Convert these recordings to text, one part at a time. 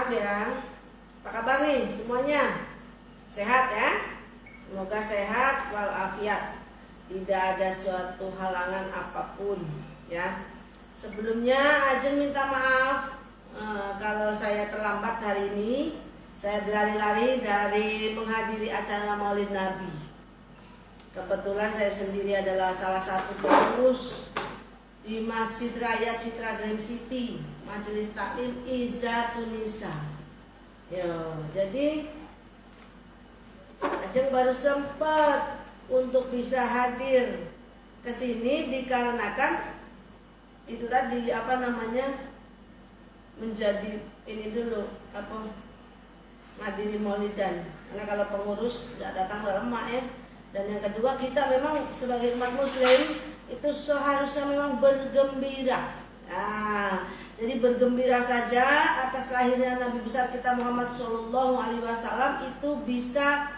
maaf ya. Apa kabar nih semuanya? Sehat ya? Semoga sehat walafiat. Tidak ada suatu halangan apapun ya. Sebelumnya Ajeng minta maaf kalau saya terlambat hari ini. Saya berlari-lari dari menghadiri acara Maulid Nabi. Kebetulan saya sendiri adalah salah satu pengurus di Masjid Raya Citra Grand City, Majelis Taklim Izzatunisa. Jadi Ajeng baru sempat untuk bisa hadir ke sini dikarenakan itu tadi menjadi ini dulu ngadiri maulidan, karena kalau pengurus nggak datang lama ya. Dan yang kedua, kita memang sebagai umat muslim itu seharusnya memang bergembira. Jadi bergembira saja atas lahirnya Nabi besar kita Muhammad SAW itu bisa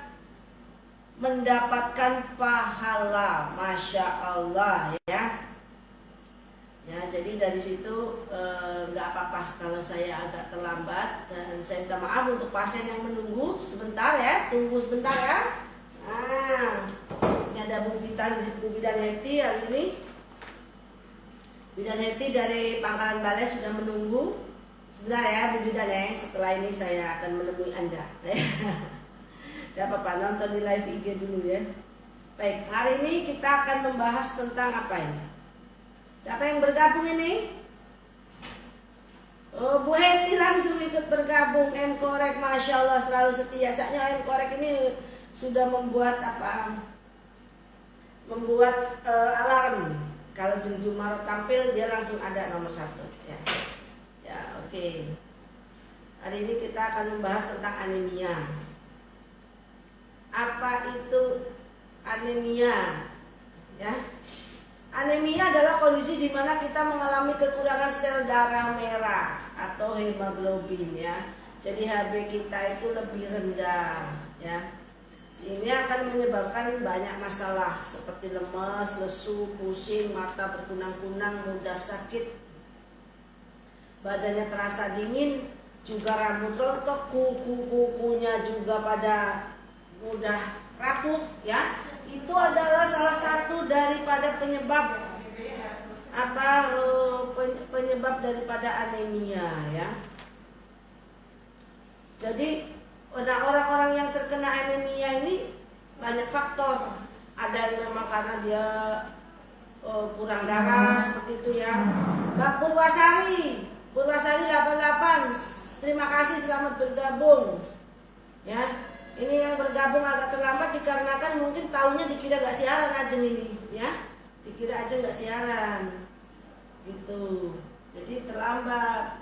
mendapatkan pahala, masya Allah ya. Jadi dari situ nggak apa-apa kalau saya agak terlambat, dan saya minta maaf untuk pasien yang menunggu sebentar ya, tunggu sebentar ya. Ini ada Bu Bidan Heti hari ini. Bidan Heti dari Pangkalan Balai sudah menunggu. Sebentar ya Bu Bidan ya, setelah ini saya akan menemui Anda. Tidak apa-apa, nonton di live IG dulu ya. Baik, hari ini kita akan membahas tentang apa ini? Siapa yang bergabung ini? Oh, Bu Heti langsung ikut bergabung. M Korek, masya Allah selalu setia. Caknya M Korek ini sudah membuat alarm. Kalau Jeng Jumaro tampil dia langsung ada nomor 1 ya. Oke. Hari ini kita akan membahas tentang anemia. Apa itu anemia? Ya. Anemia adalah kondisi di mana kita mengalami kekurangan sel darah merah atau hemoglobin ya. Jadi HB kita itu lebih rendah ya. Ini akan menyebabkan banyak masalah seperti lemas, lesu, pusing, mata berkunang-kunang, mudah sakit, badannya terasa dingin, juga rambut rontok, kuku-kukunya juga pada mudah rapuh ya. Itu adalah salah satu daripada penyebab daripada anemia ya. Jadi orang-orang yang terkena anemia ini banyak faktor. Ada yang memang karena dia kurang darah seperti itu ya. Mbak Purwasari 88, terima kasih, selamat bergabung ya. Ini yang bergabung agak terlambat dikarenakan mungkin tahunya dikira gak siaran Ajeng ini ya. Dikira Ajeng gak siaran gitu. Jadi terlambat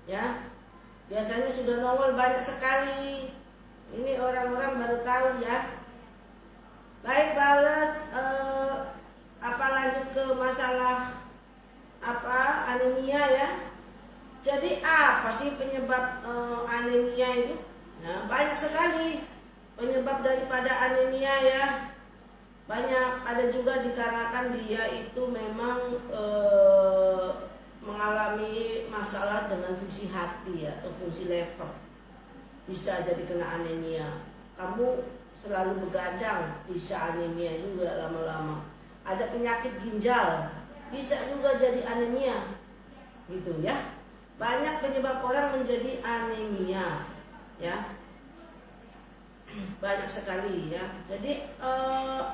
ya. Biasanya sudah nongol banyak sekali. Ini orang-orang baru tahu ya. Baik, balas lanjut ke masalah anemia ya. Jadi apa sih penyebab anemia itu? Nah, banyak sekali penyebab daripada anemia ya. Banyak, ada juga dikarenakan dia itu memang mengalami masalah dengan fungsi hati ya, atau fungsi lever. Bisa jadi kena anemia. Kamu selalu begadang, bisa anemia juga lama-lama. Ada penyakit ginjal, bisa juga jadi anemia. Gitu ya. Banyak penyebab orang menjadi anemia ya, banyak sekali ya. Jadi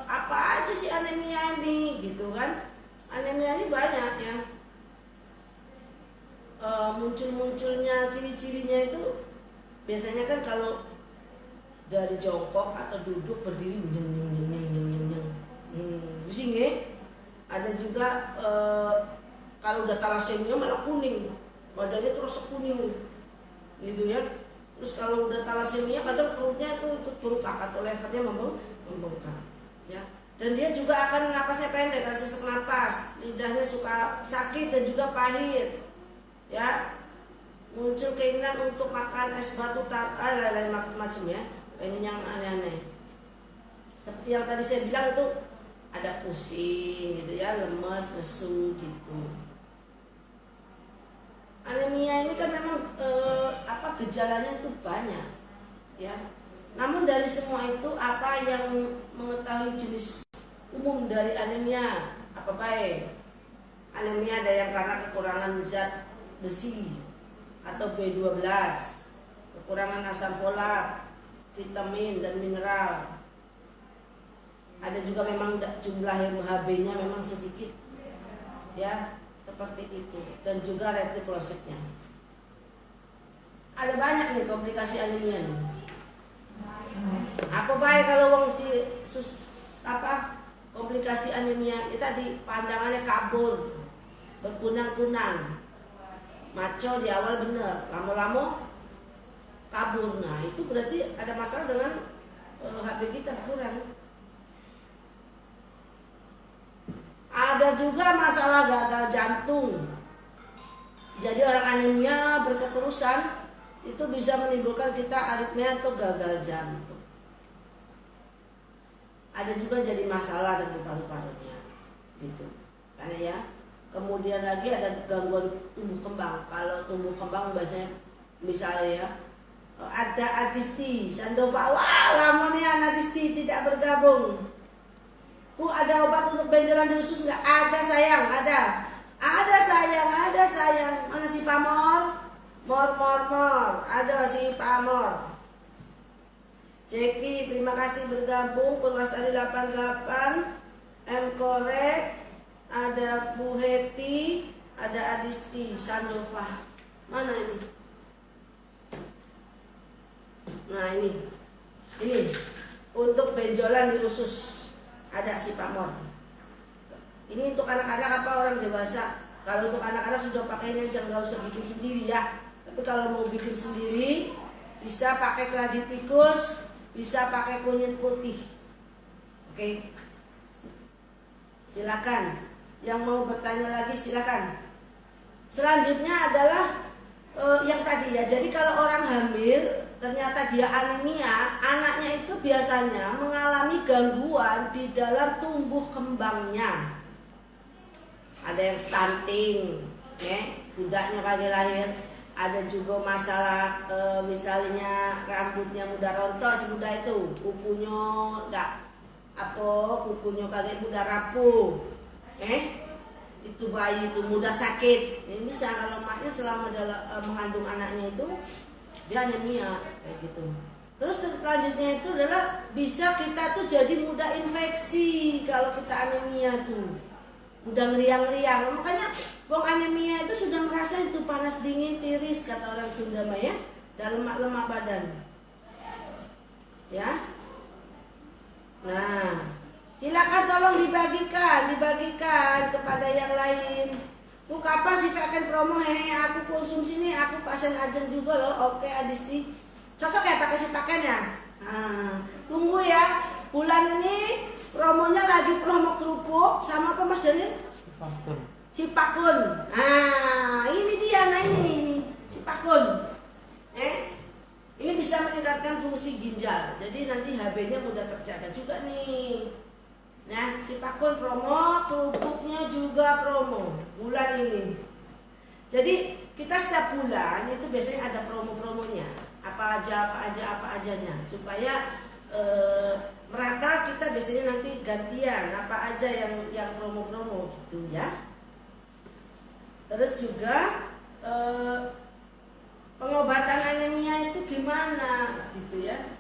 apa aja sih anemia ini gitu kan? Anemia ini banyak ya. Muncul-munculnya ciri-cirinya itu biasanya kan kalau dari jongkok atau duduk berdiri pusing ya. Ada juga kalau udah talasemia malah kuning, badannya terus kuning gitu ya. Terus kalau udah talasemia kadang perutnya itu ikut bengkak atau levernya membengkak ya. Dan dia juga akan napasnya pendek, dan sesak napas, lidahnya suka sakit dan juga pahit ya. Muncul keinginan untuk makan es batu lain macam-macam ya. Pengen yang aneh-aneh. Seperti yang tadi saya bilang itu ada pusing gitu ya, lemas, lesu gitu. Anemia anemia ini kan memang gejalanya itu banyak, ya. Namun dari semua itu apa yang mengetahui jenis umum dari anemia? Apa baik? Anemia ada yang karena kekurangan zat besi atau B12, kekurangan asam folat, vitamin dan mineral. Ada juga memang jumlah HB-nya memang sedikit, ya, seperti itu. Dan juga retikulositnya. Ada banyak nih komplikasi anemia nih. Apa baik kalau komplikasi anemia itu tadi pandangannya kabur, berkunang-kunang, maco di awal bener, lama-lama kabur. Nah itu berarti ada masalah dengan HB kita kurang. Ada juga masalah gagal jantung. Jadi orang anemia berketerusan itu bisa menimbulkan kita aritmia atau gagal jantung. Ada juga jadi masalah dengan paru-parunya, gitu. Karena ya. Kemudian lagi ada gangguan tumbuh kembang. Kalau tumbuh kembang biasanya misalnya ya ada adisti, Sandoval, wah lama nih adisti tidak bergabung. Ada obat untuk benjolan di usus nggak? Ada sayang, ada sayang. Mana si Pamor? Mor. Ada si Pamor. Jeki, terima kasih bergabung. Purwastari 88, M Korek, ada Bu Heti, ada Adisti, Sandoval. Mana ini? Nah ini untuk benjolan di usus. Ada si Pamor. Ini untuk anak-anak apa orang dewasa? Kalau untuk anak-anak sudah pakai ini aja, nggak usah bikin sendiri ya. Tapi kalau mau bikin sendiri bisa pakai keladi tikus, bisa pakai kunyit putih. Oke. Silakan. Yang mau bertanya lagi silakan. Selanjutnya adalah yang tadi ya. Jadi kalau orang hamil ternyata dia anemia, anaknya itu biasanya mengalami gangguan di dalam tumbuh kembangnya. Ada yang stunting, ya, budaknya kagak lahir. Ada juga masalah misalnya rambutnya mudah rontok si muda itu, kukunya kukunya kagak mudah rapuh, itu bayi itu mudah sakit. Ini bisa kalau emaknya selama mengandung anaknya itu dia anemia kayak gitu. Terus selanjutnya itu adalah bisa kita tuh jadi mudah infeksi kalau kita anemia tuh, mudah ngeriang-ngeriang. Makanya wong anemia itu sudah merasa itu panas dingin tiris kata orang Sunda ya, dan lemak-lemak badan. Ya. Nah, silakan tolong dibagikan kepada yang lain. Kapan sih akan promo? Aku konsumsi nih, aku pasien Ajeng juga loh. Oke Adisti, cocok ya pakai si pakainya. Nah, tunggu ya, bulan ini promonya lagi promo kerupuk sama apa Mas Daniel? Si Pakun. Nah ini dia, ini si Pakun. Ini bisa meningkatkan fungsi ginjal. Jadi nanti HB-nya mudah terjaga juga nih. Nah, si Pakun promo, kerupuknya juga promo bulan ini. Jadi kita setiap bulan itu biasanya ada promo-promonya. Apa ajanya supaya merata kita biasanya nanti gantian apa aja yang promo-promo gitu ya. Terus juga pengobatan anemia itu gimana gitu ya.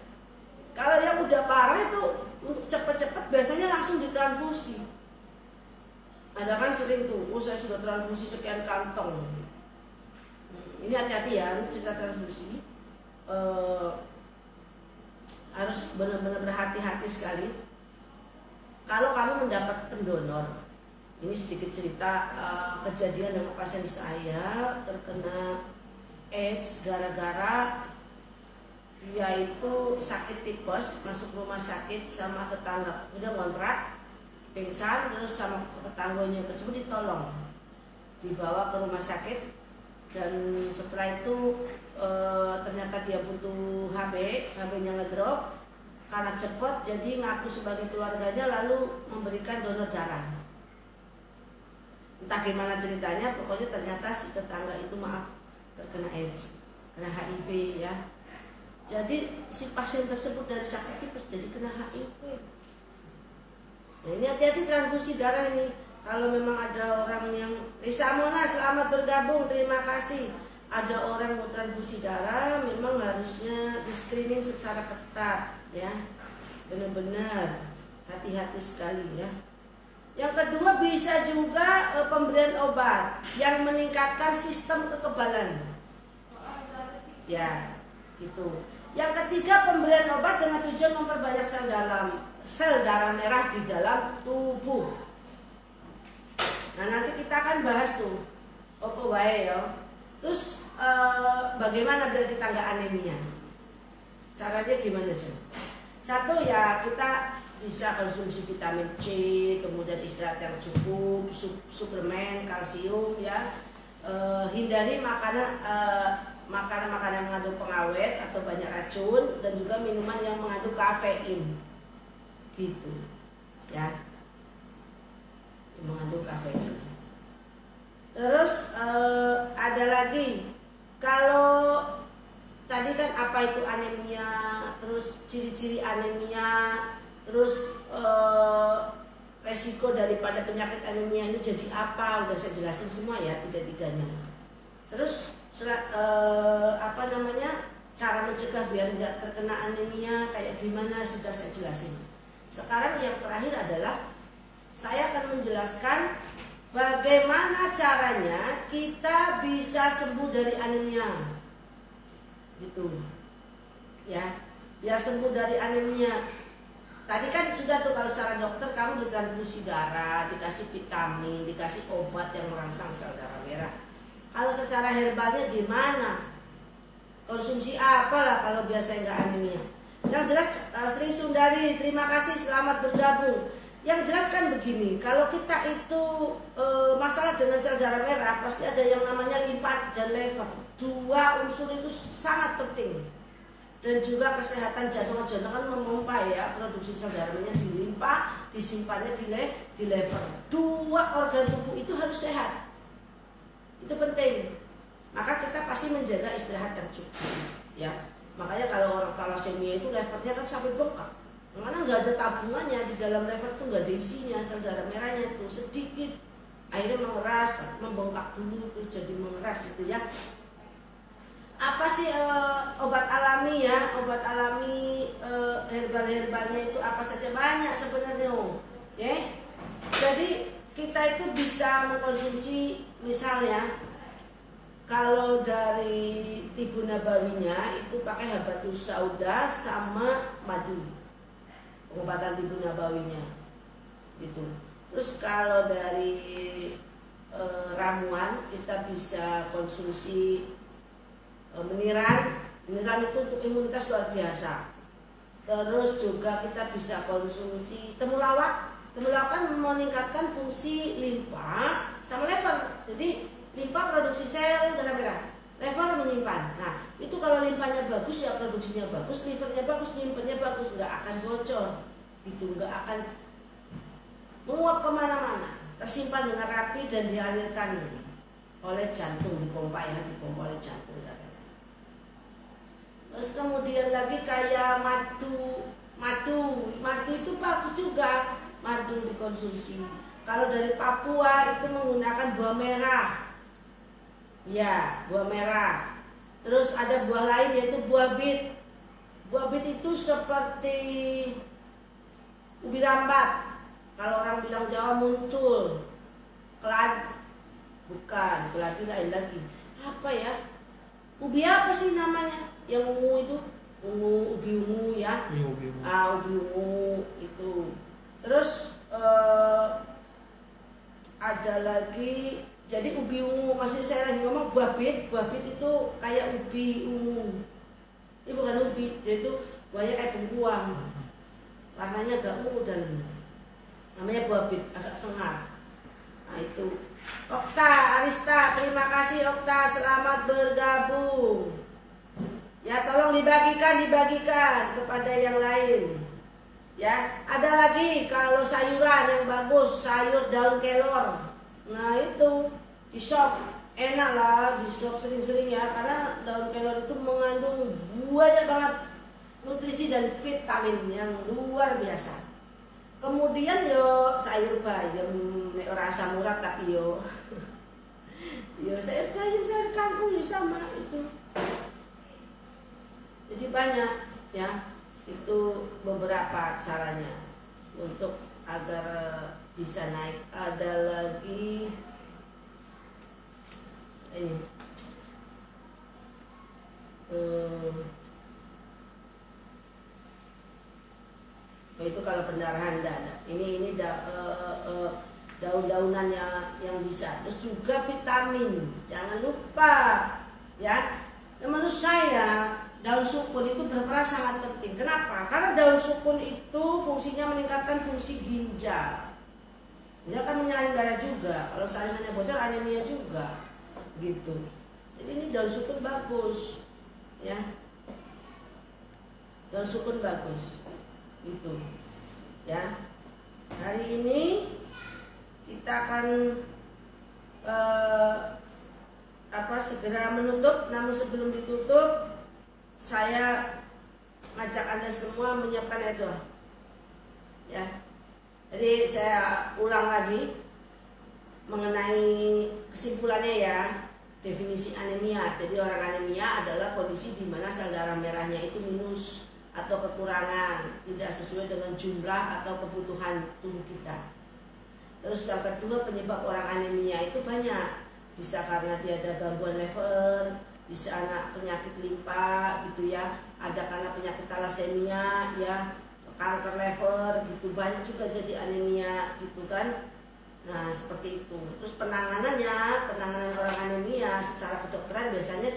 Kalau yang udah parah itu untuk cepat-cepat biasanya langsung ditransfusi. Ada kan sering tuh, saya sudah transfusi sekian kantong. Ini hati-hati ya, ini cerita transfusi. Harus benar-benar berhati-hati sekali. Kalau kamu mendapat pendonor, ini sedikit cerita kejadian dengan pasien saya terkena AIDS gara-gara dia itu sakit tipes, masuk rumah sakit sama tetangga, udah ngontrak, pingsan, terus sama tetangganya tersebut ditolong, dibawa ke rumah sakit, dan setelah itu ternyata dia butuh HB-nya ngedrop, karena cepet jadi ngaku sebagai keluarganya lalu memberikan donor darah. Entah gimana ceritanya, pokoknya ternyata si tetangga itu terkena AIDS, kena HIV ya. Jadi si pasien tersebut dari sakit tipes jadi kena HIV. Nah ini hati-hati transfusi darah ini. Kalau memang ada orang yang Lisa Mona selamat bergabung, terima kasih. Ada orang mau transfusi darah, memang harusnya di screening secara ketat ya. Benar-benar hati-hati sekali ya. Yang kedua bisa juga pemberian obat yang meningkatkan sistem kekebalan. Ya, itu. Yang ketiga pemberian obat dengan tujuan memperbanyak sel darah merah di dalam tubuh. Nah nanti kita akan bahas tuh apa wae ya. Terus bagaimana biar kita nggak anemia? Caranya gimana aja? Satu ya kita bisa konsumsi vitamin C, kemudian istirahat yang cukup, suplemen kalsium ya. Hindari makanan yang mengandung pengawet atau banyak racun, dan juga minuman yang mengandung kafein gitu ya, mengandung kafein. Terus ada lagi, kalau tadi kan apa itu anemia, terus ciri-ciri anemia, terus resiko daripada penyakit anemia ini jadi apa, udah saya jelasin semua ya tiga-tiganya. Terus cara mencegah biar nggak terkena anemia kayak gimana sudah saya jelasin. Sekarang yang terakhir adalah saya akan menjelaskan bagaimana caranya kita bisa sembuh dari anemia, gitu, ya, biar sembuh dari anemia. Tadi kan sudah tuh kalau secara dokter kamu ditransfusi darah, dikasih vitamin, dikasih obat yang merangsang sel darah merah. Kalau secara herbalnya gimana? Konsumsi apalah kalau biar saya nggak anemia? Yang jelas Sri Sundari, terima kasih selamat bergabung. Yang jelas kan begini, kalau kita itu masalah dengan sel darah merah pasti ada yang namanya limfa dan lever. Dua unsur itu sangat penting. Dan juga kesehatan jantung kan memompa ya, produksi sel darah merah di limfa, disimpannya di lever. Dua organ tubuh itu harus sehat. Itu penting. Maka kita pasti menjaga istirahat yang cukup ya. Makanya kalau orang thalassemia itu levernya kan sampai bengkak. Karena nggak ada tabungannya di dalam lever tuh, nggak ada isinya, sel darah merahnya tuh sedikit. Akhirnya mengeras, membengkak dulu terus jadi mengeras itu ya. Apa sih obat alami ya? Obat alami herbal-herbalnya itu apa saja, banyak sebenarnya. Ya. Jadi kita itu bisa mengkonsumsi misalnya kalau dari tibu nabawinya itu pakai habatus sauda sama madu, pengobatan tibu nabawinya gitu. Terus kalau dari ramuan kita bisa konsumsi meniran itu untuk imunitas luar biasa. Terus juga kita bisa konsumsi temulawak kan meningkatkan fungsi limfa sama lever. Jadi limfa produksi sel darah merah, lever menyimpan. Nah itu kalau limpanya bagus ya produksinya bagus, livernya bagus, nyimpannya bagus, nggak akan bocor, itu nggak akan menguap kemana-mana, tersimpan dengan rapi dan dialirkan oleh jantung, dipompa oleh jantung. Terus kemudian lagi kayak madu itu bagus juga, madu dikonsumsi. Kalau dari Papua itu menggunakan buah merah. Ya, buah merah. Terus ada buah lain yaitu buah bit. Buah bit itu seperti ubi rambat. Kalau orang bilang Jawa muntul. Keladi lain lagi. Apa ya? Ubi apa sih namanya? Yang ungu itu? Ubi ungu ya. Ubi ungu itu. Terus ada lagi, jadi ubi ungu, masih saya lagi ngomong buah bit itu kayak ubi ungu. Ini bukan ubi, dia itu buahnya kayak bengkuang, warnanya agak ungu dan namanya buah bit, agak sengar. Nah itu. Okta Arista, terima kasih Okta, selamat bergabung. Ya tolong dibagikan kepada yang lain. Ya, ada lagi kalau sayuran yang bagus, sayur daun kelor. Nah itu di shop enak lah di sop sering-sering ya, karena daun kelor itu mengandung banyak banget nutrisi dan vitamin yang luar biasa. Kemudian yo sayur bayam, nek ora asam urat tapi yo yo sayur bayam, sayur kangkung yo sama itu. Jadi banyak ya, itu beberapa caranya untuk agar bisa naik. Ada lagi ini itu kalau pendarahan tidak ada. Ini daun-daunan yang bisa. Terus juga vitamin, jangan lupa ya. Menurut saya daun sukun itu berperan sangat penting. Kenapa? Karena daun sukun itu fungsinya meningkatkan fungsi ginjal. Dia kan menyalin darah juga. Kalau salinannya bocor, anemia juga, gitu. Jadi ini daun sukun bagus, ya. Daun sukun bagus, gitu, ya. Hari ini kita akan segera menutup. Namun sebelum ditutup, saya ngajak Anda semua menyiapkan edor, ya. Jadi saya ulang lagi mengenai kesimpulannya ya, definisi anemia. Jadi orang anemia adalah kondisi di mana sel darah merahnya itu minus atau kekurangan, tidak sesuai dengan jumlah atau kebutuhan tubuh kita. Terus yang kedua, penyebab orang anemia itu banyak. Bisa karena dia ada gangguan lever, bisa anak penyakit limpa gitu ya, ada karena penyakit talasemia ya, kanker lever gitu, banyak juga jadi anemia gitu kan. Nah seperti itu. Terus penanganan orang anemia secara kedokteran biasanya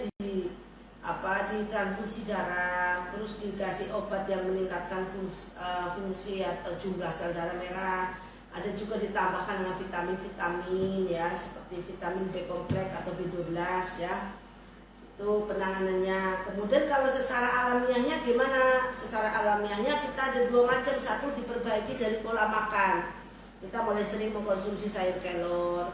ditransfusi darah, terus dikasih obat yang meningkatkan fungsi atau jumlah sel darah merah. Ada juga ditambahkan dengan vitamin-vitamin ya, seperti vitamin B kompleks atau B12 ya. Itu penanganannya. Kemudian kalau secara alamiahnya gimana? Secara alamiahnya kita ada dua macam. Satu, diperbaiki dari pola makan. Kita mulai sering mengkonsumsi sayur kelor,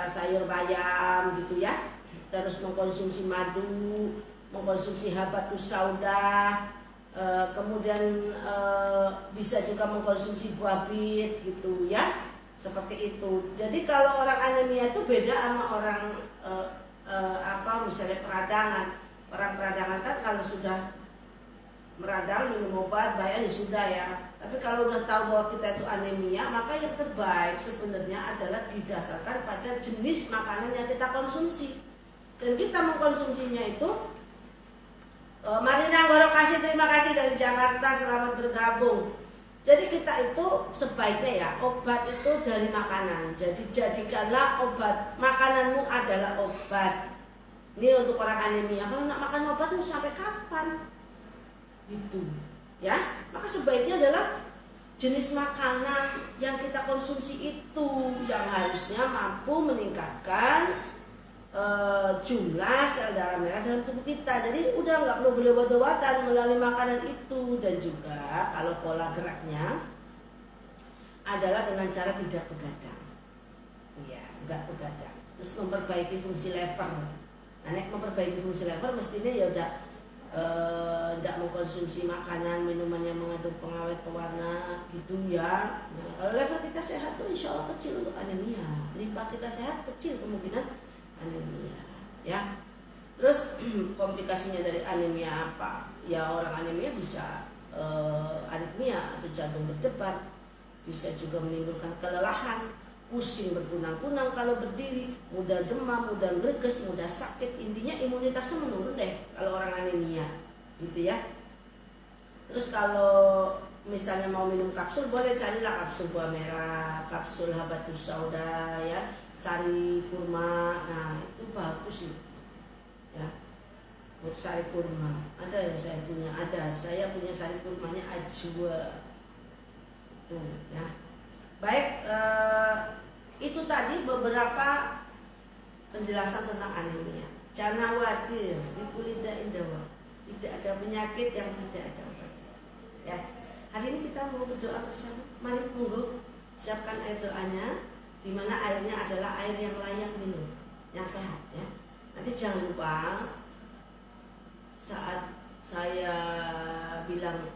sayur bayam gitu ya. Terus mengkonsumsi madu, mengkonsumsi habatus sauda, kemudian bisa juga mengkonsumsi buah bit gitu ya. Seperti itu. Jadi kalau orang anemia itu beda sama orang misalnya peradangan. Orang peradangan kan kalau sudah meradang minum obat bayar sudah ya. Tapi kalau udah tahu bahwa kita itu anemia, maka yang terbaik sebenarnya adalah didasarkan pada jenis makanan yang kita konsumsi. Dan kita mengkonsumsinya itu Marina Gorokasi, terima kasih dari Jakarta, selamat bergabung. Jadi kita itu sebaiknya ya, obat itu dari makanan. Jadi jadikanlah obat, makananmu adalah obat. Ini untuk orang anemia. Kalau nak makan obat itu sampai kapan? Gitu ya. Maka sebaiknya adalah jenis makanan yang kita konsumsi itu yang harusnya mampu meningkatkan jumlah sel darah merah dalam tubuh kita. Jadi udah nggak perlu beli obat-obatan melalui makanan itu. Dan juga kalau pola geraknya adalah dengan cara tidak begadang, ya nggak begadang. Terus memperbaiki fungsi lever. Nah, memperbaiki fungsi lever mestinya ya udah tidak mengkonsumsi makanan minuman yang mengandung pengawet pewarna gitu ya. Nah, kalau lever kita sehat tuh insya Allah kecil untuk anemia. Limpa kita sehat, kecil kemungkinan anemia ya. Terus komplikasinya dari anemia apa? Ya orang anemia bisa aritmia atau jantung berdebar, bisa juga menimbulkan kelelahan, pusing berkunang-kunang kalau berdiri, mudah demam, mudah greges, mudah sakit. Intinya imunitasnya menurun deh kalau orang anemia gitu ya. Terus kalau misalnya mau minum kapsul, boleh carilah kapsul buah merah, kapsul habatus sauda ya, sari kurma. Nah itu bagus sih ya, untuk sari kurma. Ada yang saya punya, saya punya sari kurmanya ajwa itu ya. Baik, itu tadi beberapa penjelasan tentang anemia. Jangan khawatir, likulida indawa, tidak ada penyakit yang tidak ada obatnya ya. Hari ini kita mau berdoa bersama. Mari monggo siapkan air doanya, di mana airnya adalah air yang layak minum. yang sehat ya. Nanti jangan lupa saat saya bilang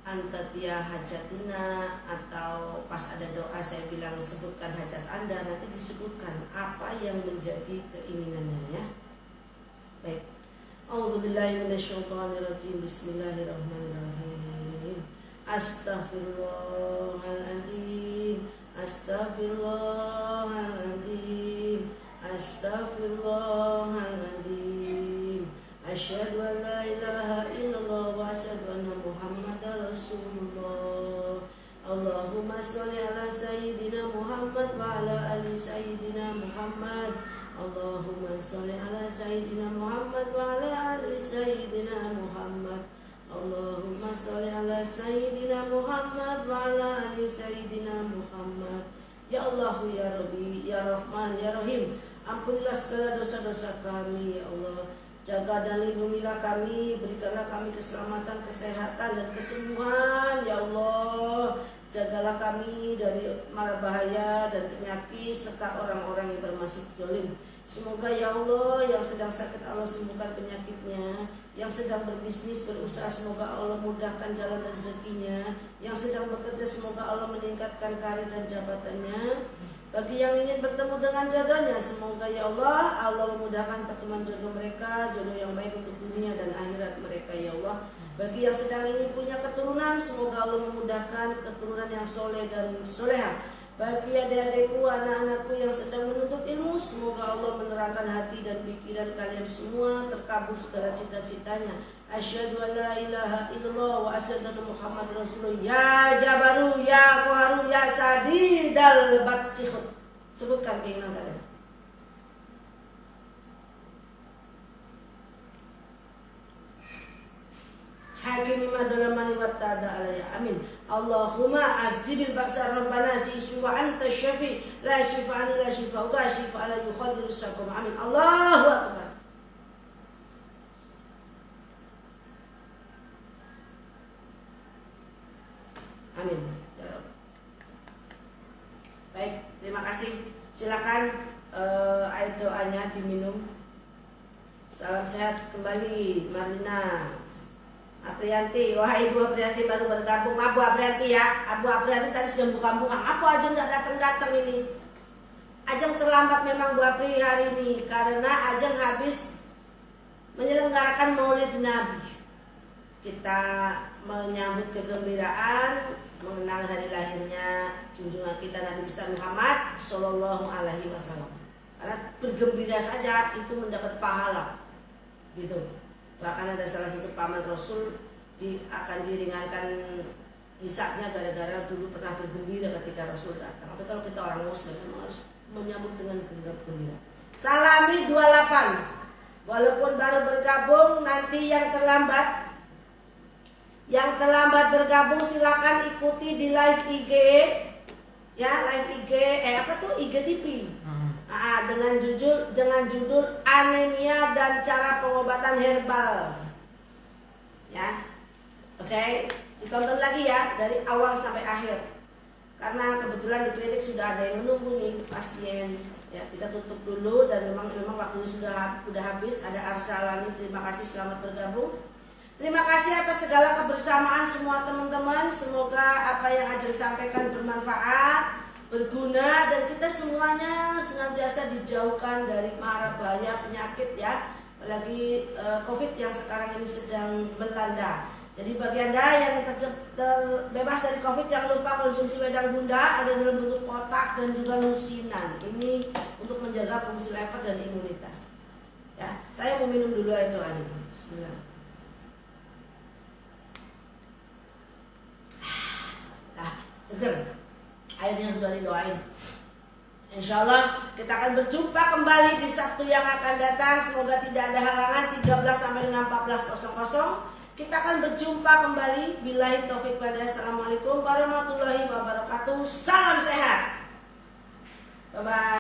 antatia hajatina atau pas ada doa saya bilang sebutkan hajat Anda, nanti disebutkan apa yang menjadi keinginannya ya. Baik. A'udzubillahi minasyaitonirrajim. Bismillahirrahmanirrahim. Astaghfirullahaladzim. Astaghfirullahaladzim. Astaghfirullahaladzim. Asyhadu an la ilaha illallah wa asyhadu anna Muhammadar Rasulullah. Allahumma sholli ala sayyidina Muhammad wa ala ali sayyidina Muhammad. Allahumma sholli ala sayyidina Muhammad wa ala ali sayyidina Muhammad. Allahumma sholli ala sayyidina Muhammad wa ala ali sayyidina Muhammad. Ya Allah ya Rabbi ya Rahman ya Rahim, ampunilah segala dosa-dosa kami ya Allah. Jaga dan lindungilah kami, berikanlah kami keselamatan, kesehatan dan kesembuhan ya Allah. Jagalah kami dari mara bahaya dan penyakit serta orang-orang yang bermaksud zalim. Semoga ya Allah yang sedang sakit Allah sembuhkan penyakitnya, yang sedang berbisnis berusaha semoga Allah mudahkan jalan rezekinya, yang sedang bekerja semoga Allah meningkatkan karir dan jabatannya. Bagi yang ingin bertemu dengan jodohnya, semoga ya Allah memudahkan pertemuan jodoh mereka, jodoh yang baik untuk dunia dan akhirat mereka ya Allah. Bagi yang sedang ingin punya keturunan, semoga Allah memudahkan keturunan yang soleh dan soleha. Bagi adik-adikku, anak-anakku yang sedang menuntut ilmu, semoga Allah menerangkan hati dan pikiran kalian semua, terkabul segala cita-citanya. Asyhadu an la ilaha illallah wa asyhadu anna Muhammad Rasulullah. Ya Jabaru, ya Qaharu, ya Sadidal Batsikhut. Sebutkan keinginan kalian. Hakimi madalamani wa ta'ala alaiya. Amin. Allahumma adzibil ba'sa rabbana si wa anta syafi la syifa'ani la syifa'u la syifa'a la yukhadiru sakum. Amin. Allahu akbar. Amin. Ya Rabb. Baik, terima kasih. Silakan air doanya diminum. Salam sehat kembali Marina Aprianti. Wah, Ibu Aprianti baru bergabung. Abu Aprianti ya. Abu Aprianti tadi sudah buka-buka. Apa aja enggak datang-datang ini? Ajeng terlambat memang Bu Apri hari ini karena Ajeng habis menyelenggarakan Maulid Nabi. Kita menyambut kegembiraan mengenang hari lahirnya junjungan kita Nabi besar Muhammad Sallallahu Alaihi Wasallam. Karena bergembira saja itu mendapat pahala, gitu. Bahkan ada salah satu paman Rasul akan diringankan hisabnya gara-gara dulu pernah bergembira ketika Rasul datang. Tapi kalau kita orang Muslim memang harus menyambut dengan gembira. Salami 28. Walaupun baru bergabung, nanti yang terlambat bergabung silakan ikuti di live IG ya, live IG IGTV. Dengan judul anemia dan cara pengobatan herbal. Ya. Oke, ditonton lagi ya dari awal sampai akhir. Karena kebetulan di klinik sudah ada yang menunggu nih pasien. Ya, kita tutup dulu dan memang waktunya sudah habis. Ada Arsalani, terima kasih selamat bergabung. Terima kasih atas segala kebersamaan semua teman-teman. Semoga apa yang Ajeng sampaikan bermanfaat, berguna, dan kita semuanya senantiasa dijauhkan dari mara bahaya penyakit ya, apalagi COVID yang sekarang ini sedang melanda. Jadi bagi Anda yang terbebas dari COVID, jangan lupa konsumsi wedang bunda, ada dalam bentuk kotak dan juga lusinan. Ini untuk menjaga fungsi lever dan imunitas. Ya, saya mau minum dulu air doa ini. Bismillah. Seger, airnya sudah didoain. Insya Allah kita akan berjumpa kembali di Sabtu yang akan datang. Semoga tidak ada halangan 13 sampai dengan 14.00. Kita akan berjumpa kembali. Billahi taufiq wal hidayah. Assalamualaikum warahmatullahi wabarakatuh. Salam sehat. Bye bye.